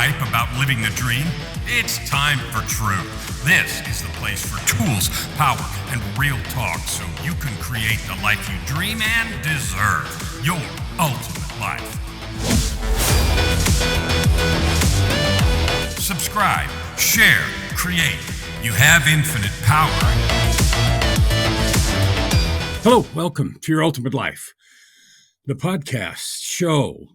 hype about living the dream? It's time for truth. This is the place for tools, power, and real talk so you can create the life you dream and deserve. Your ultimate life. Subscribe, share, create. You have infinite power. Hello, welcome to Your Ultimate Life. The podcast, show,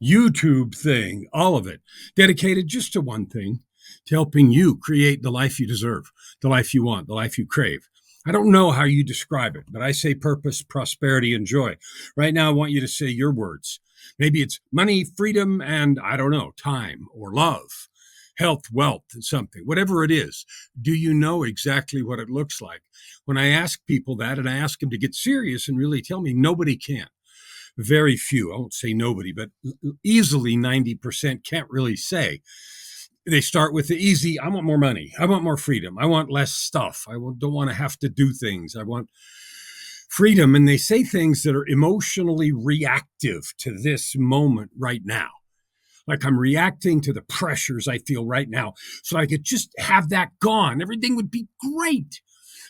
YouTube thing, all of it, dedicated just to one thing, to helping you create the life you deserve, the life you want, the life you crave. I don't know how you describe it, but I say purpose, prosperity, and joy. Right now, I want you to say your words. Maybe it's money, freedom, and I don't know, time or love, health, wealth, and something, whatever it is. Do you know exactly what it looks like? When I ask people that and I ask them to get serious and really tell me, nobody can. Very few, I won't say nobody, but easily 90% can't really say. They start with the easy, I want more money. I want more freedom. I want less stuff. Don't want to have to do things. I want freedom. And they say things that are emotionally reactive to this moment right now. Like I'm reacting to the pressures I feel right now. So I could just have that gone. Everything would be great.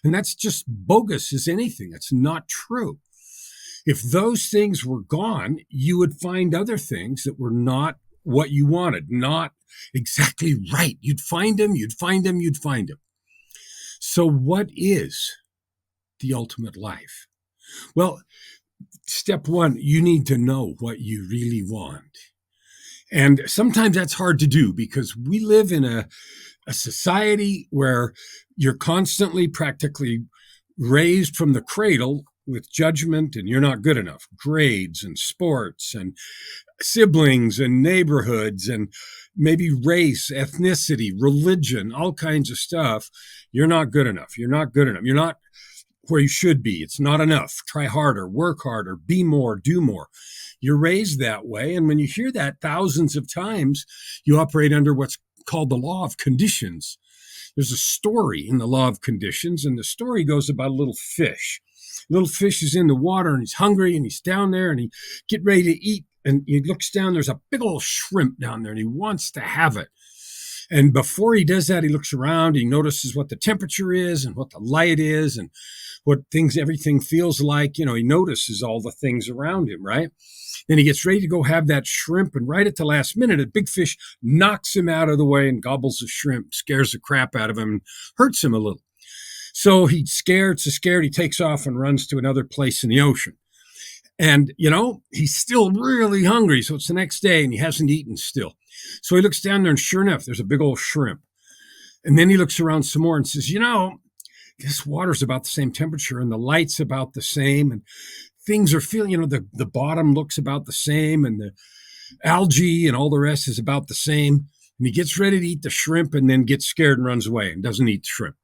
And that's just bogus as anything. That's not true. If those things were gone, you would find other things that were not what you wanted, not exactly right. You'd find them. So what is the ultimate life? Well, step one, you need to know what you really want. And sometimes that's hard to do because we live in a society where you're constantly practically raised from the cradle with judgment and you're not good enough, grades and sports and siblings and neighborhoods and maybe race, ethnicity, religion, all kinds of stuff. You're not good enough. You're not where you should be. It's not enough. Try harder, work harder, be more, do more. You're raised that way. And when you hear that thousands of times, you operate under what's called the law of conditions. There's a story in the law of conditions, and the story goes about a little fish. Little fish is in the water and he's hungry and he's down there and he get ready to eat. And he looks down, there's a big old shrimp down there and he wants to have it. And before he does that, he looks around, he notices what the temperature is and what the light is and everything feels like. He notices all the things around him, right? Then he gets ready to go have that shrimp. And right at the last minute, a big fish knocks him out of the way and gobbles the shrimp, scares the crap out of him and hurts him a little. So he's scared, he takes off and runs to another place in the ocean. And, he's still really hungry. So it's the next day and he hasn't eaten still. So he looks down there and sure enough, there's a big old shrimp. And then he looks around some more and says, this water's about the same temperature and the light's about the same. And things are feeling, the bottom looks about the same and the algae and all the rest is about the same. And he gets ready to eat the shrimp and then gets scared and runs away and doesn't eat the shrimp.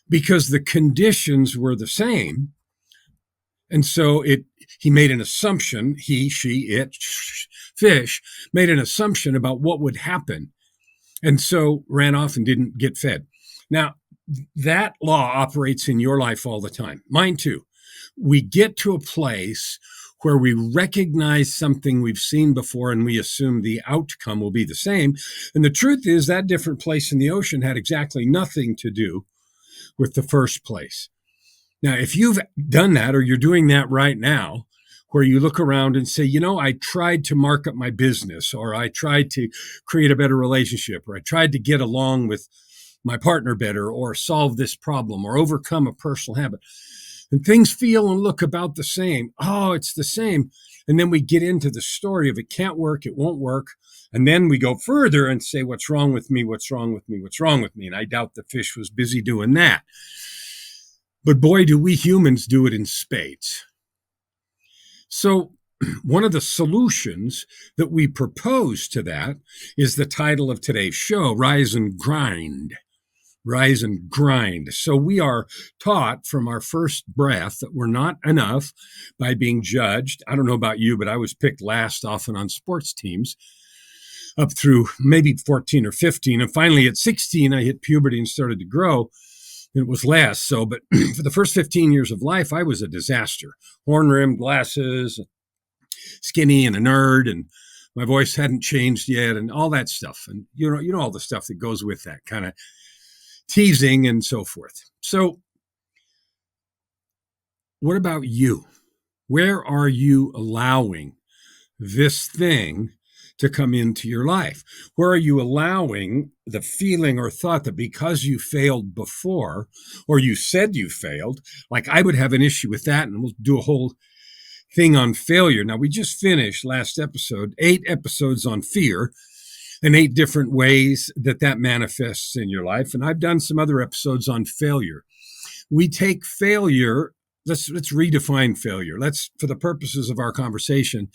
Because the conditions were the same. And so he made an assumption, he, she, it, fish, made an assumption about what would happen. And so ran off and didn't get fed. Now, that law operates in your life all the time. Mine too. We get to a place where we recognize something we've seen before and we assume the outcome will be the same. And the truth is that different place in the ocean had exactly nothing to do with the first place. Now, if you've done that or you're doing that right now, where you look around and say, I tried to market my business or I tried to create a better relationship or I tried to get along with my partner better or solve this problem or overcome a personal habit. And things feel and look about the same. Oh, it's the same. And then we get into the story of it can't work, it won't work. And then we go further and say, what's wrong with me? What's wrong with me? What's wrong with me? And I doubt the fish was busy doing that. But boy, do we humans do it in spades. So one of the solutions that we propose to that is the title of today's show, Rise and Grind. Rise and grind. So we are taught from our first breath that we're not enough by being judged. I don't know about you, but I was picked last often on sports teams up through maybe 14 or 15. And finally at 16, I hit puberty and started to grow. It was less so, but for the first 15 years of life, I was a disaster. Horn-rimmed glasses, skinny and a nerd, and My voice hadn't changed yet and all that stuff. And you know all the stuff that goes with that kind of teasing and so forth. So what about you? Where are you allowing this thing to come into your life? Where are you allowing the feeling or thought that because you failed before, or you said you failed, like I would have an issue with that, and we'll do a whole thing on failure. Now, we just finished last episode, 8 episodes on fear and 8 different ways that manifests in your life. And I've done some other episodes on failure. We take failure, let's redefine failure. Let's, for the purposes of our conversation,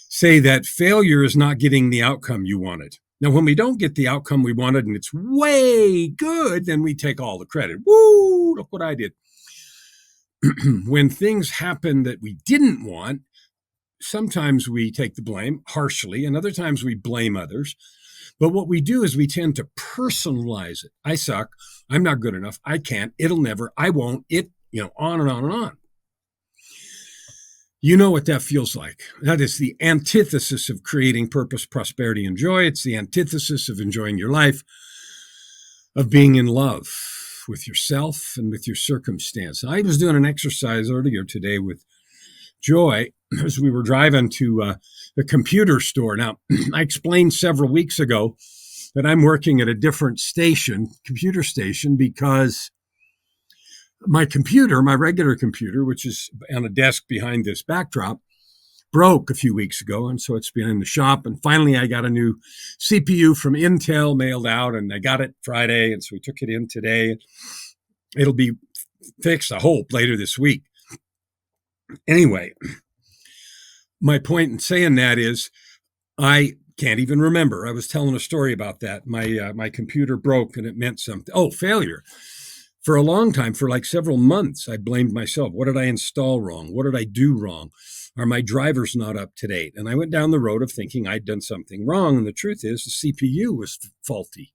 say that failure is not getting the outcome you wanted. Now, when we don't get the outcome we wanted and it's way good, then we take all the credit. Woo, look what I did. When things happen that we didn't want, sometimes we take the blame harshly, and other times we blame others. But what we do is we tend to personalize it. I suck. I'm not good enough. I can't. It'll never. I won't. It, on and on and on. You know what that feels like. That is the antithesis of creating purpose, prosperity, and joy. It's the antithesis of enjoying your life, of being in love with yourself and with your circumstance. I was doing an exercise earlier today with Joy as we were driving to the computer store. Now, I explained several weeks ago that I'm working at a different computer station, because my computer, my regular computer, which is on a desk behind this backdrop, broke a few weeks ago. And so it's been in the shop. And finally, I got a new CPU from Intel mailed out, and I got it Friday. And so we took it in today. It'll be fixed, I hope, later this week. Anyway, my point in saying that is I can't even remember. I was telling a story about that. My computer broke and it meant something. Oh, failure. For a long time, for like several months, I blamed myself. What did I install wrong? What did I do wrong? Are my drivers not up to date? And I went down the road of thinking I'd done something wrong. And the truth is the CPU was faulty.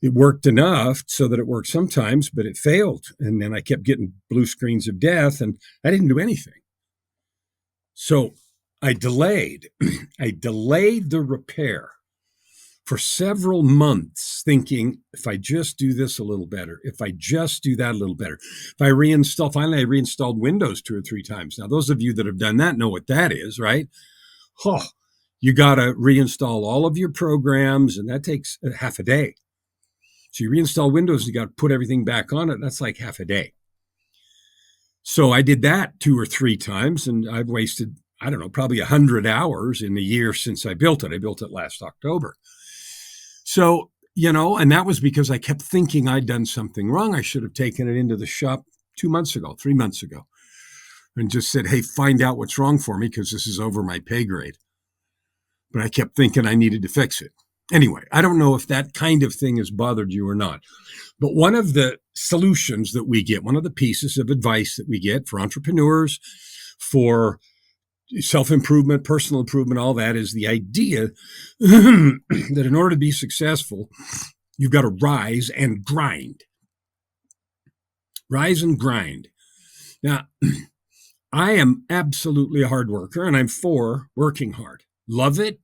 It worked enough so that it worked sometimes, but it failed. And then I kept getting blue screens of death, and I didn't do anything. So I delayed. I delayed the repair for several months, thinking, if I just do this a little better, if I just do that a little better, if I finally I reinstalled Windows 2 or 3 times. Now, those of you that have done that know what that is, right? Oh, you got to reinstall all of your programs, and that takes half a day. So you reinstall Windows, you got to put everything back on it. That's like half a day. So I did that 2 or 3 times, and I've wasted, I don't know, probably 100 hours in the year since I built it. I built it last October. So, and that was because I kept thinking I'd done something wrong. I should have taken it into the shop 2 months ago, 3 months ago, and just said, hey, find out what's wrong for me, because this is over my pay grade. But I kept thinking I needed to fix it. Anyway, I don't know if that kind of thing has bothered you or not. But one of the solutions that we get, one of the pieces of advice that we get for entrepreneurs, for self-improvement, personal improvement, all that, is the idea that in order to be successful, you've got to rise and grind. Rise and grind. Now, I am absolutely a hard worker, and I'm for working hard. Love it.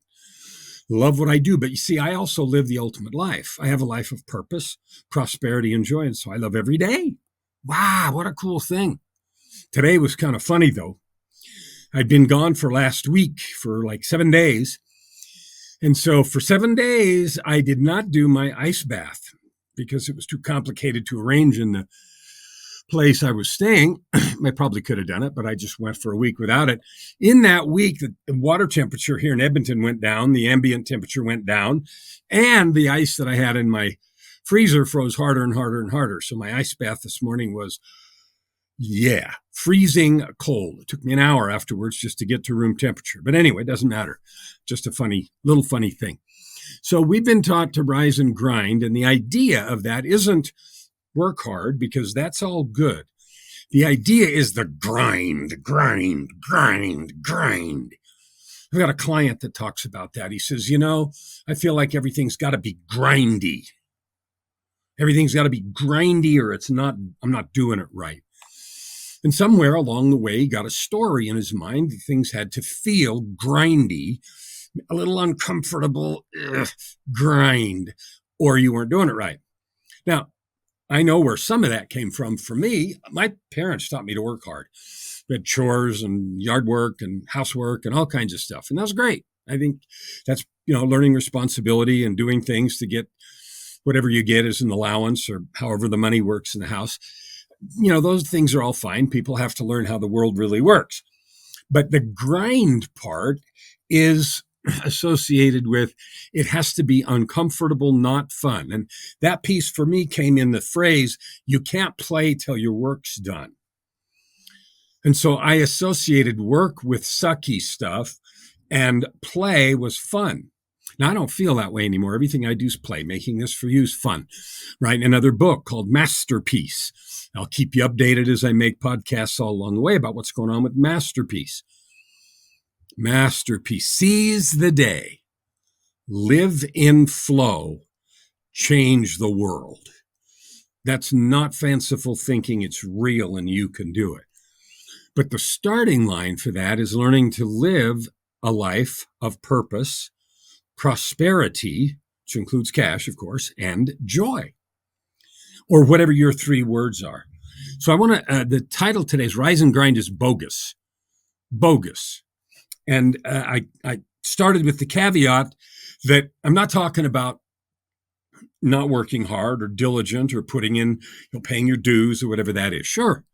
Love what I do. But you see, I also live the ultimate life. I have a life of purpose, prosperity, and joy. And so I love every day. Wow, what a cool thing. Today was kind of funny, though. I'd been gone for last week for like 7 days. And so for 7 days, I did not do my ice bath because it was too complicated to arrange in the place I was staying. I probably could have done it, but I just went for a week without it. In that week, the water temperature here in Edmonton went down, the ambient temperature went down, and the ice that I had in my freezer froze harder and harder and harder. So my ice bath this morning was, freezing cold. It took me an hour afterwards just to get to room temperature. But anyway, it doesn't matter. Just a funny thing. So we've been taught to rise and grind, and the idea of that isn't work hard, because that's all good. The idea is the grind. I've got a client that talks about that. He says, I feel like everything's got to be grindy. Everything's got to be grindy, or I'm not doing it right. And somewhere along the way, he got a story in his mind that things had to feel grindy a little uncomfortable grind, or you weren't doing it right. Now, I know where some of that came from. For me, my parents taught me to work hard. We had chores and yard work and housework and all kinds of stuff. And that was great. I think that's, learning responsibility and doing things to get whatever you get as an allowance or however the money works in the house. Those things are all fine. People have to learn how the world really works. But the grind part is associated with it has to be uncomfortable, not fun. And that piece for me came in the phrase, you can't play till your work's done. And so I associated work with sucky stuff and play was fun. Now, I don't feel that way anymore. Everything I do is play. Making this for you is fun. Writing another book called Masterpiece. I'll keep you updated as I make podcasts all along the way about what's going on with Masterpiece. Masterpiece. Seize the day. Live in flow. Change the world. That's not fanciful thinking. It's real and you can do it. But the starting line for that is learning to live a life of purpose, prosperity, which includes cash, of course, and joy, or whatever your 3 words are. So I want to, the title today is Rise and Grind is Bogus. Bogus. And I started with the caveat that I'm not talking about not working hard or diligent or putting in, paying your dues or whatever that is. Sure,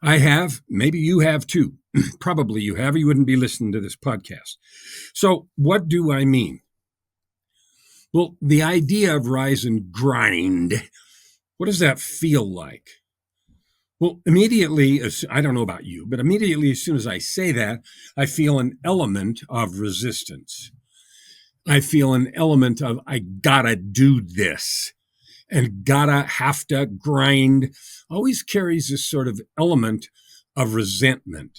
I have. Maybe you have too. Probably you have, or you wouldn't be listening to this podcast. So what do I mean? Well, the idea of rise and grind, what does that feel like? Well, immediately, I don't know about you, but immediately as soon as I say that, I feel an element of resistance. I feel an element of, I gotta do this and have to grind. Always carries this sort of element of resentment.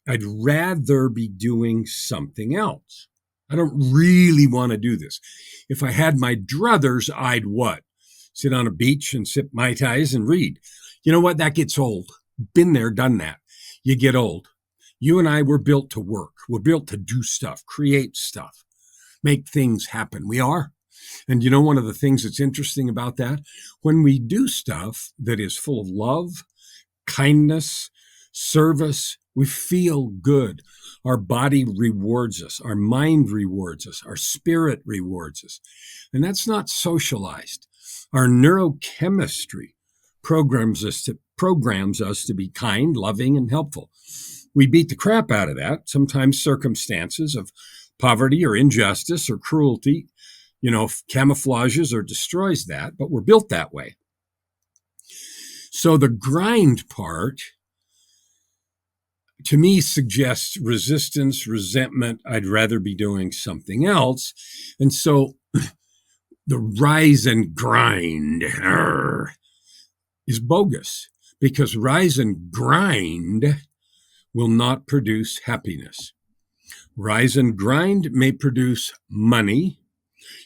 I'd rather be doing something else. I don't really want to do this. If I had my druthers, I'd what? Sit on a beach and sip Mai Tais and read. You know what? That gets old. Been there, done that. You get old. You and I were built to work. We're built to do stuff, create stuff, make things happen. We are. And one of the things that's interesting about that, when we do stuff that is full of love, kindness, service, we feel good. Our body rewards us. Our mind rewards us. Our spirit rewards us. And that's not socialized. Our neurochemistry programs us to be kind, loving, and helpful. We beat the crap out of that. Sometimes circumstances of poverty or injustice or cruelty, camouflages or destroys that, but we're built that way. So the grind part, to me, suggests resistance, resentment. I'd rather be doing something else. And so the rise and grind is bogus, because rise and grind will not produce happiness. Rise and grind may produce money.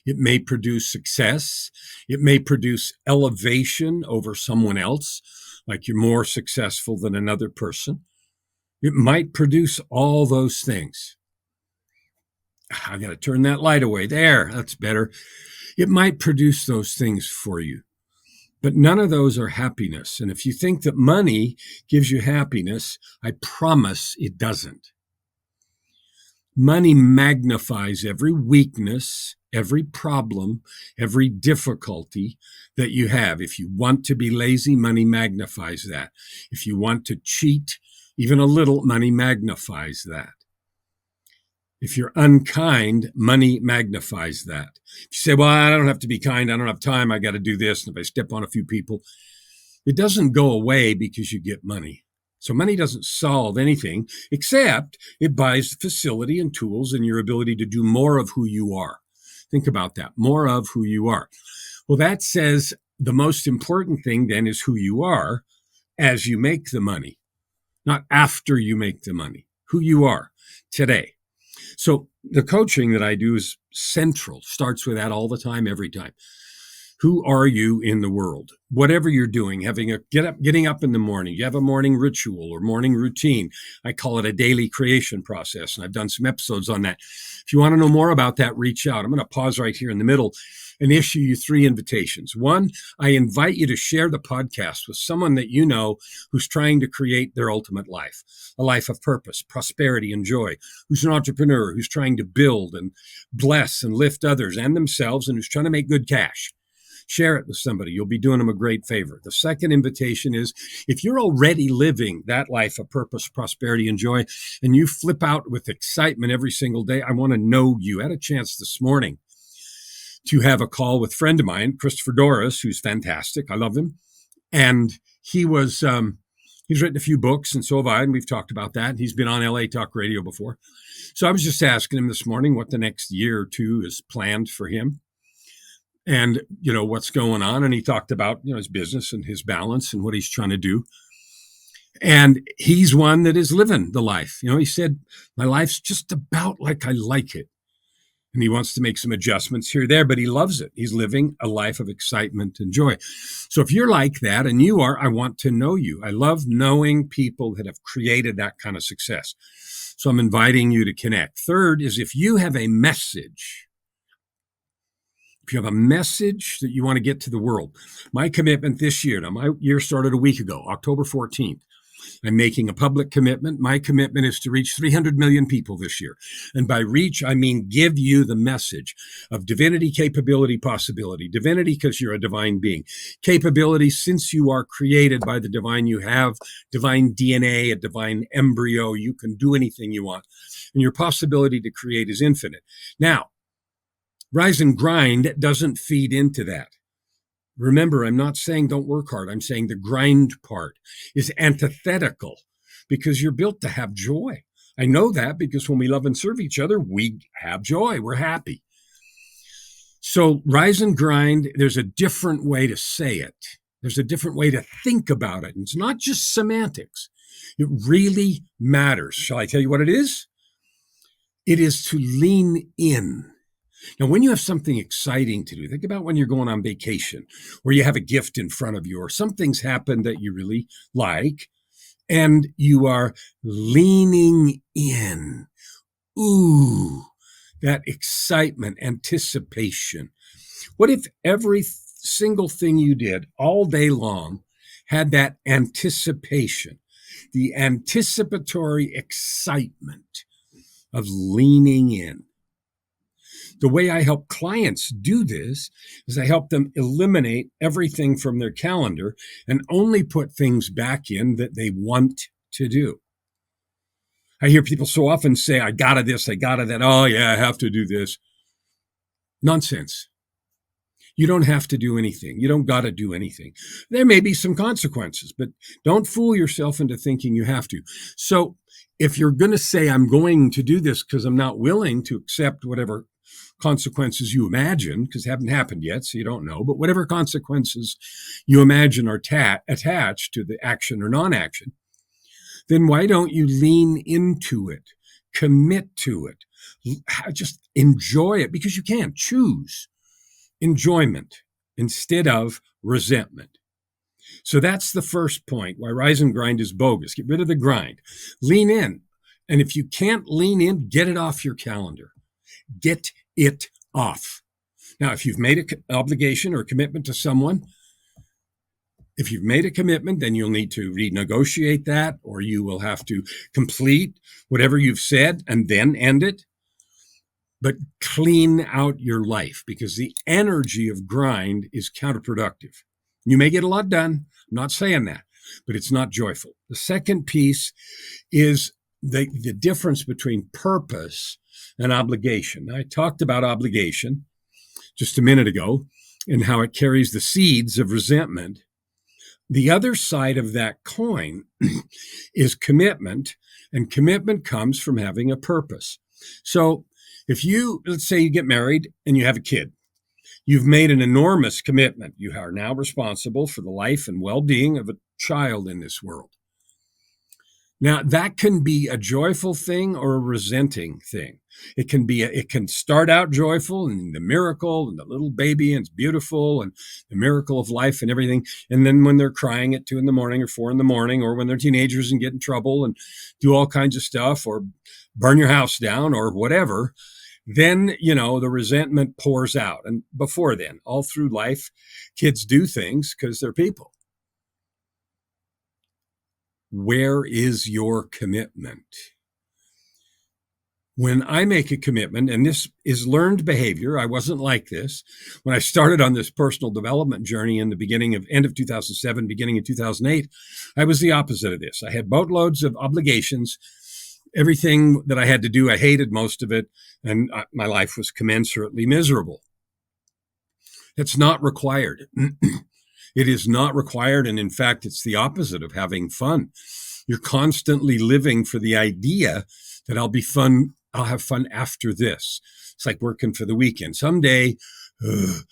It may produce success. It may produce elevation over someone else, like you're more successful than another person. It might produce all those things. I got to turn that light away. There, that's better. It might produce those things for you. But none of those are happiness. And if you think that money gives you happiness, I promise it doesn't. Money magnifies every weakness, every problem, every difficulty that you have. If you want to be lazy, money magnifies that. If you want to cheat, even a little, money magnifies that. If you're unkind, money magnifies that. If you say, well, I don't have to be kind, I don't have time, I got to do this, and if I step on a few people, it doesn't go away because you get money. So money doesn't solve anything, except it buys facility and tools and your ability to do more of who you are. Think about that, more of who you are. Well, that says the most important thing then is who you are as you make the money, not after you make the money, who you are today. So the coaching that I do is central, starts with that all the time, every time. Who are you in the world? Whatever you're doing, getting up in the morning, you have a morning ritual or morning routine. I call it a daily creation process, and I've done some episodes on that. If you want to know more about that, reach out. I'm going to pause right here in the middle and issue you 3 invitations. One, I invite you to share the podcast with someone that you know who's trying to create their ultimate life, a life of purpose, prosperity, and joy, who's an entrepreneur, who's trying to build and bless and lift others and themselves, and who's trying to make good cash. Share it with somebody. You'll be doing them a great favor. The second invitation is, if you're already living that life of purpose, prosperity, and joy, and you flip out with excitement every single day, I want to know you. I had a chance this morning to have a call with a friend of mine, Christopher Doris, who's fantastic. I love him. And he's written a few books, and so have I, and we've talked about that. He's been on LA Talk Radio before. So I was just asking him this morning what the next year or two is planned for him, and what's going on. And he talked about his business and his balance and what he's trying to do. And he's one that is living the life. He said, my life's just about like I like it. And he wants to make some adjustments here or there, but he loves it. He's living a life of excitement and joy. So if you're like that, and you are, I want to know you. I love knowing people that have created that kind of success. So I'm inviting you to connect. Third is, if you have a message, that you want to get to the world. My commitment this year, now my year started a week ago, October 14th. I'm making a public commitment. My commitment is to reach 300 million people this year. And by reach, I mean give you the message of divinity, capability, possibility. Divinity, because you're a divine being. Capability, since you are created by the divine, you have divine DNA, a divine embryo. You can do anything you want. And your possibility to create is infinite. Now, rise and grind doesn't feed into that. Remember, I'm not saying don't work hard. I'm saying the grind part is antithetical, because you're built to have joy. I know that because when we love and serve each other, we have joy. We're happy. So rise and grind, there's a different way to say it. There's a different way to think about it. And it's not just semantics. It really matters. Shall I tell you what it is? It is to lean in. Now, when you have something exciting to do, think about when you're going on vacation, or you have a gift in front of you, or something's happened that you really like, and you are leaning in. Ooh, that excitement, anticipation. What if every single thing you did all day long had that anticipation, the anticipatory excitement of leaning in? The way I help clients do this is I help them eliminate everything from their calendar and only put things back in that they want to do. I hear people so often say, I gotta this, I gotta that. Oh yeah, I have to do this. Nonsense. You don't have to do anything. You don't gotta do anything. There may be some consequences, but don't fool yourself into thinking you have to. So if you're going to say, I'm going to do this because I'm not willing to accept whatever consequences you imagine, because they haven't happened yet, so you don't know, but whatever consequences you imagine are attached to the action or non-action, then why don't you lean into it, commit to it, just enjoy it, because you can choose enjoyment instead of resentment. So that's the first point, why rise and grind is bogus. Get rid of the grind. Lean in. And if you can't lean in, get it off your calendar. Get it off. Now, if you've made an obligation or a commitment to someone, if you've made a commitment, then you'll need to renegotiate that, or you will have to complete whatever you've said and then end it. But clean out your life, because the energy of grind is counterproductive. You may get a lot done. I'm not saying that, but it's not joyful. The second piece is the difference between purpose and obligation. Now, I talked about obligation just a minute ago and how it carries the seeds of resentment. The other side of that coin is commitment, and commitment comes from having a purpose. So if let's say you get married and you have a kid, you've made an enormous commitment. You are now responsible for the life and well-being of a child in this world. Now, that can be a joyful thing or a resenting thing. It can start out joyful and the miracle and the little baby and it's beautiful and the miracle of life and everything. And then when they're crying at 2 in the morning or 4 in the morning, or when they're teenagers and get in trouble and do all kinds of stuff or burn your house down or whatever, then, the resentment pours out. And before then, all through life, kids do things because they're people. Where is your commitment? When I make a commitment, and this is learned behavior, I wasn't like this. When I started on this personal development journey in the end of 2007, beginning of 2008, I was the opposite of this. I had boatloads of obligations. Everything that I had to do, I hated most of it, and my life was commensurately miserable. That's not required. It is not required, and in fact, it's the opposite of having fun. You're constantly living for the idea that I'll have fun after this. It's like working for the weekend. Someday, I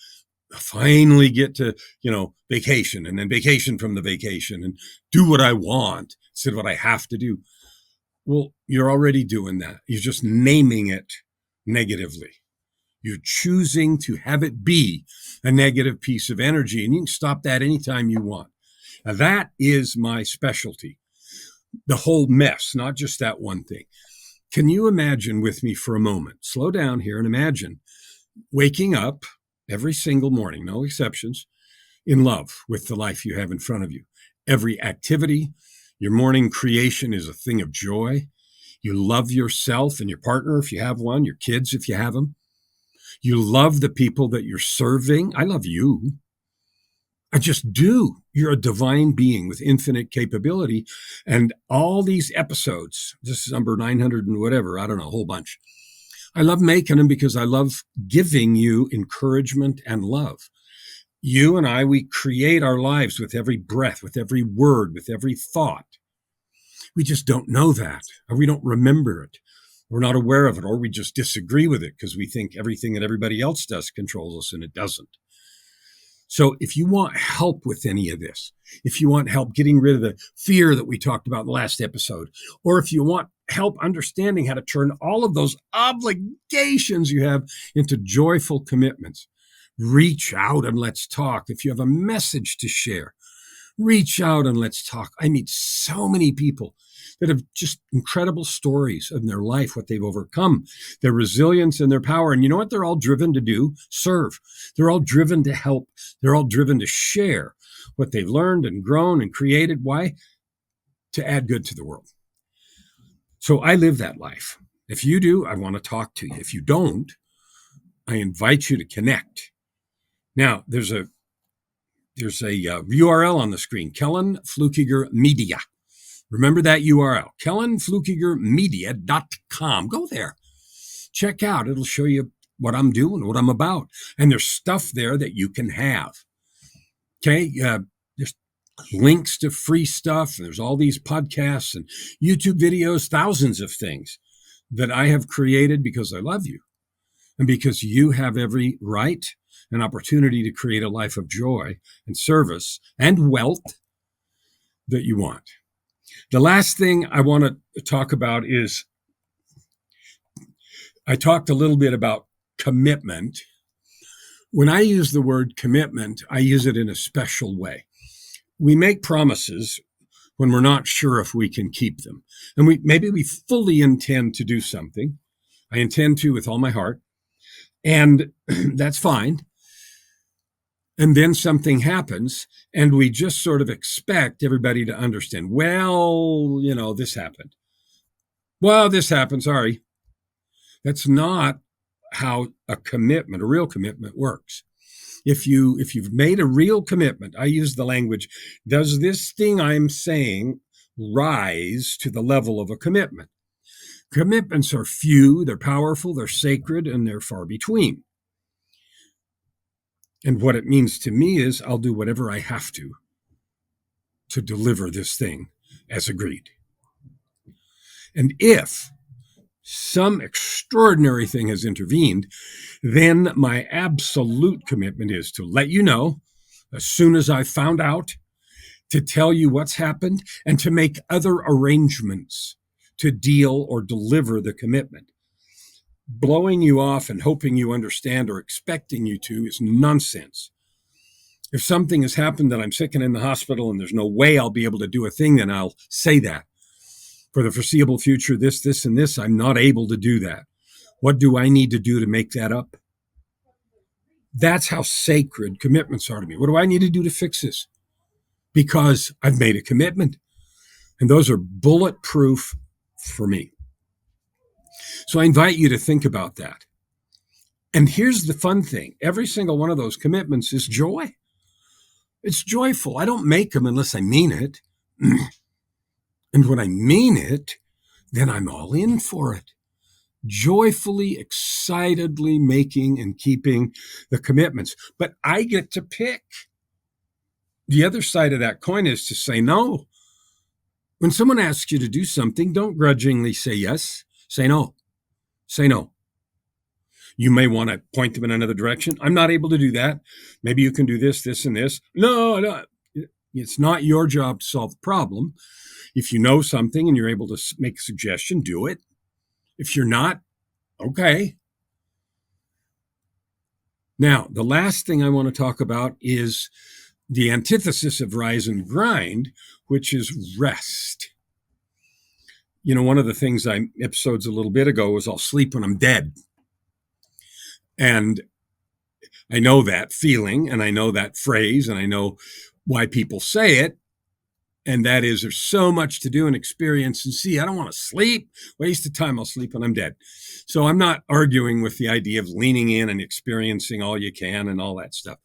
finally get to, vacation, and then vacation from the vacation, and do what I want instead of what I have to do. Well, you're already doing that. You're just naming it negatively. You're choosing to have it be a negative piece of energy, and you can stop that anytime you want. Now, that is my specialty, the whole mess, not just that one thing. Can you imagine with me for a moment? Slow down here and imagine waking up every single morning, no exceptions, in love with the life you have in front of you. Every activity, your morning creation is a thing of joy. You love yourself and your partner if you have one, your kids if you have them. You love the people that you're serving. I love you. I just do. You're a divine being with infinite capability. And all these episodes, this is number 900 and whatever, I don't know, a whole bunch. I love making them because I love giving you encouragement and love. You and I, we create our lives with every breath, with every word, with every thought. We just don't know that, or we don't remember it. We're not aware of it, or we just disagree with it because we think everything that everybody else does controls us, and it doesn't. So if you want help with any of this, if you want help getting rid of the fear that we talked about in the last episode, or if you want help understanding how to turn all of those obligations you have into joyful commitments, reach out and let's talk. If you have a message to share, reach out and let's talk. I meet so many people that have just incredible stories of their life, what they've overcome, their resilience and their power. And you know what they're all driven to do? Serve. They're all driven to help. They're all driven to share what they've learned and grown and created. Why? To add good to the world. So I live that life. If you do, I want to talk to you. If you don't, I invite you to connect. Now, there's a URL on the screen, Kellan Fluckiger Media. Remember that URL, kellanfluckigermedia.com. Go there. Check out. It'll show you what I'm doing, what I'm about. And there's stuff there that you can have. Okay? There's links to free stuff. And there's all these podcasts and YouTube videos, thousands of things that I have created because I love you. And because you have every right and opportunity to create a life of joy and service and wealth that you want. The last thing I want to talk about is I talked a little bit about commitment. When I use the word commitment, I use it in a special way. We make promises when we're not sure if we can keep them. And maybe we fully intend to do something. I intend to with all my heart. And that's fine. And then something happens, and we just sort of expect everybody to understand, well, this happened. Well, this happened, sorry. That's not how a real commitment works. If you've made a real commitment, I use the language, does this thing I'm saying rise to the level of a commitment? Commitments are few, they're powerful, they're sacred, and they're far between. And what it means to me is I'll do whatever I have to deliver this thing as agreed. And if some extraordinary thing has intervened, then my absolute commitment is to let you know as soon as I found out, to tell you what's happened and to make other arrangements to deal or deliver the commitment. Blowing you off and hoping you understand or expecting you to is nonsense. If something has happened that I'm sick and in the hospital and there's no way I'll be able to do a thing, then I'll say that. For the foreseeable future, this, and this, I'm not able to do that. What do I need to do to make that up? That's how sacred commitments are to me. What do I need to do to fix this? Because I've made a commitment. And those are bulletproof for me. So I invite you to think about that. And here's the fun thing. Every single one of those commitments is joy. It's joyful. I don't make them unless I mean it. And when I mean it, then I'm all in for it. Joyfully, excitedly making and keeping the commitments. But I get to pick. The other side of that coin is to say no. When someone asks you to do something, don't grudgingly say yes. Say no. Say no. You may want to point them in another direction. I'm not able to do that. Maybe you can do this, this, and this. No. It's not your job to solve the problem. If you know something and you're able to make a suggestion, do it. If you're not, okay. Now, the last thing I want to talk about is the antithesis of rise and grind, which is rest. You know, one of the things episodes a little bit ago was I'll sleep when I'm dead. And I know that feeling, and I know that phrase, and I know why people say it. And that is, there's so much to do and experience and see. I don't want to sleep. Waste of time. I'll sleep when I'm dead. So I'm not arguing with the idea of leaning in and experiencing all you can and all that stuff.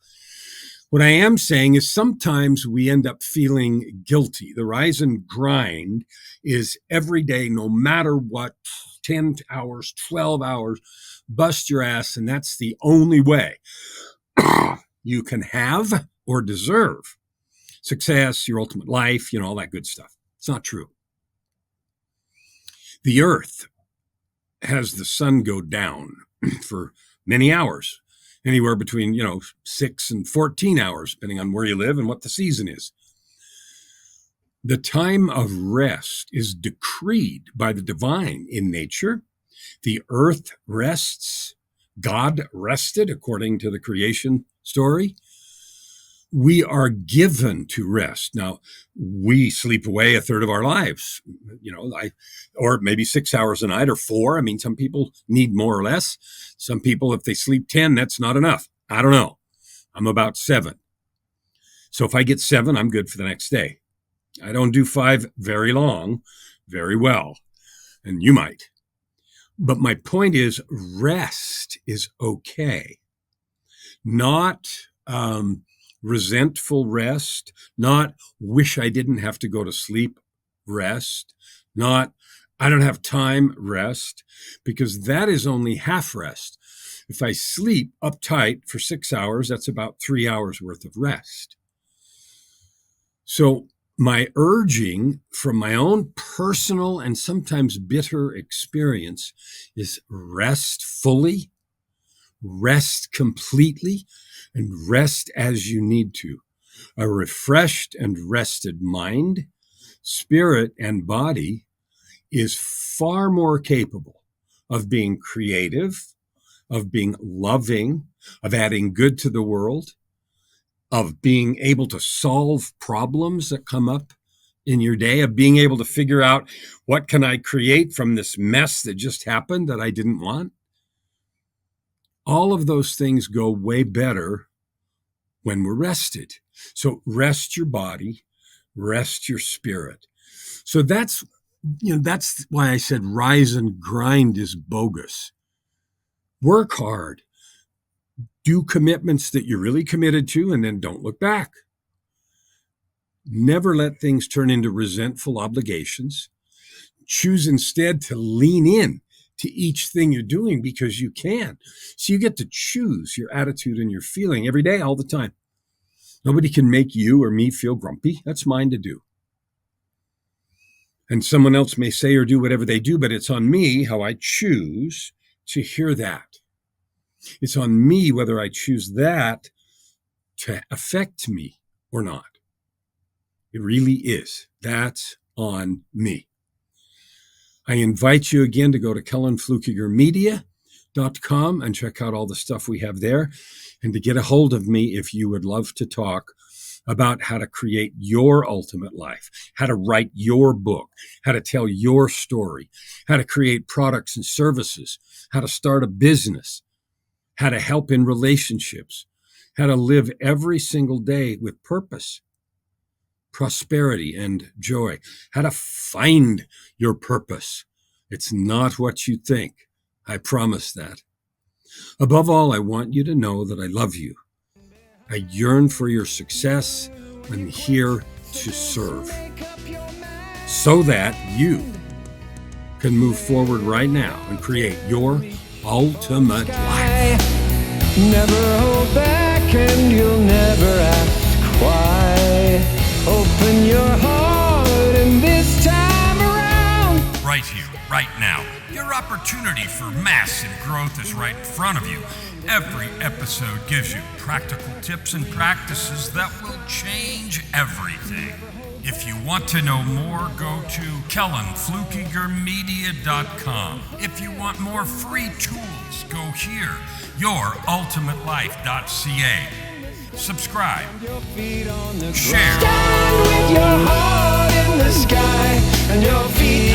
What I am saying is sometimes we end up feeling guilty. The rise and grind is every day, no matter what, 10 hours, 12 hours, bust your ass, and that's the only way you can have or deserve success, your ultimate life, all that good stuff. It's not true. The earth has the sun go down for many hours, anywhere between, 6 and 14 hours, depending on where you live and what the season is. The time of rest is decreed by the divine in nature. The earth rests. God rested according to the creation story. We are given to rest. Now, we sleep away a third of our lives, or maybe 6 hours a night or 4. I mean, some people need more or less. Some people, if they sleep 10, that's not enough. I don't know. I'm about 7. So if I get 7, I'm good for the next day. I don't do 5 very long, very well. And you might. But my point is, rest is okay. Not resentful rest, not wish I didn't have to go to sleep rest, not I don't have time rest, because that is only half rest. If I sleep uptight for 6 hours, that's about 3 hours worth of rest. So my urging from my own personal and sometimes bitter experience is rest fully, rest completely, and rest as you need to. A refreshed and rested mind, spirit, and body is far more capable of being creative, of being loving, of adding good to the world, of being able to solve problems that come up in your day, of being able to figure out what can I create from this mess that just happened that I didn't want. All of those things go way better when we're rested. So rest your body, rest your spirit. So that's why I said rise and grind is bogus. Work hard. Do commitments that you're really committed to, and then don't look back. Never let things turn into resentful obligations. Choose instead to lean in to each thing you're doing because you can. So you get to choose your attitude and your feeling every day, all the time. Nobody can make you or me feel grumpy. That's mine to do. And someone else may say or do whatever they do, but it's on me how I choose to hear that. It's on me whether I choose that to affect me or not. It really is. That's on me. I invite you again to go to kellanfluckigermedia.com and check out all the stuff we have there, and to get a hold of me if you would love to talk about how to create your ultimate life, how to write your book, how to tell your story, how to create products and services, how to start a business, how to help in relationships, how to live every single day with purpose, prosperity, and joy, how to find your purpose. It's not what you think. I promise that. Above all, I want you to know that I love you. I yearn for your success. I'm here to serve so that you can move forward right now and create your ultimate life. Never hold back and you'll never ask why. Open your heart and this time around. Right here, right now. Your opportunity for massive growth is right in front of you. Every episode gives you practical tips and practices that will change everything. If you want to know more, go to kellanfluckigermedia.com. If you want more free tools, go here, yourultimatelife.ca. Subscribe, share. Stand with your heart in the sky and your feet